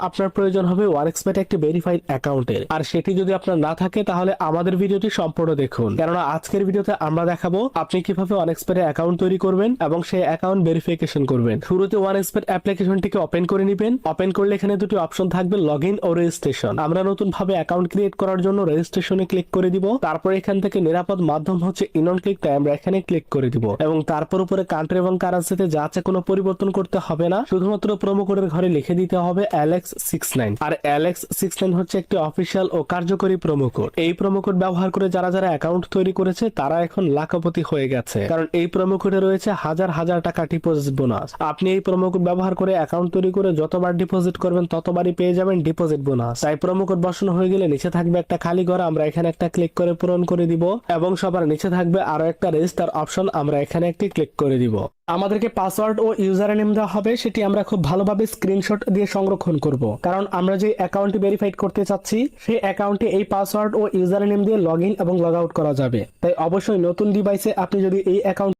আপনার প্রয়োজন হবে ওয়ানএক্সপেট একটি ভেরিফাইড অ্যাকাউন্টের। আর সেটি যদি আপনার না থাকে তাহলে আমাদের ভিডিওটি সম্পূর্ণ দেখুন, কেননা আজকের ভিডিওতে আমরা দেখাবো আপনি কিভাবে ওয়ানএক্সপেটে অ্যাকাউন্ট তৈরি করবেন এবং সেই অ্যাকাউন্ট ভেরিফিকেশন করবেন। শুরুতে ওয়ানএক্সপেট অ্যাপ্লিকেশনটিকে ওপেন করে নেবেন। ওপেন করলে এখানে দুটি অপশন থাকবে, লগইন ও রেজিস্ট্রেশন। আমরা নতুন ভাবে অ্যাকাউন্ট ক্রিয়েট করার জন্য রেজিস্ট্রেশনে ক্লিক করে দিব। তারপর এখান থেকে নিরাপদ মাধ্যম হচ্ছে ইনঅন ক্লিক, তাই আমরা এখানে ক্লিক করে দিব এবং তারপর উপরে কান্ট্রি এবং কারেন্সিতে যা আছে কোনো পরিবর্তন করতে হবে না, শুধুমাত্র প্রোমো কোডের ঘরে লিখে দিতে হবে LX69। আর LX69 হচ্ছে একটি অফিসিয়াল ও কার্যকরী প্রোমো কোড। এই প্রোমো কোড ব্যবহার করে যারা যারা অ্যাকাউন্ট তৈরি করেছে তারা এখন লাখপতি হয়ে গেছে, কারণ এই প্রোমো কোডে রয়েছে হাজার হাজার টাকা ডিপোজিট বোনাস। আপনি এই প্রোমো কোড ব্যবহার করে অ্যাকাউন্ট তৈরি করে যতবার ডিপোজিট করবেন ততবারই পেয়ে যাবেন ডিপোজিট বোনাস। তাই প্রোমো কোড বসানো হয়ে গেলে নিচে থাকবে একটা খালি ঘর, আমরা এখানে একটা ক্লিক করে পূরণ করে দিব এবং সবার নিচে থাকবে আরো একটা রেজিস্টার অপশন, আমরা এখানে একটি ক্লিক করে দিব। আমাদেরকে পাসওয়ার্ড ও ইউজার নেম দেওয়া হবে, সেটি আমরা খুব ভালোভাবে স্ক্রিনশট দিয়ে সংরক্ষণ করব, কারণ আমরা যে অ্যাকাউন্টটি ভেরিফাইড করতে চাচ্ছি সেই অ্যাকাউন্টে এই পাসওয়ার্ড ও ইউজার নেম দিয়ে লগ ইন এবং লগ আউট করা যাবে। তাই অবশ্যই নতুন ডিভাইসে আপনি যদি এই অ্যাকাউন্ট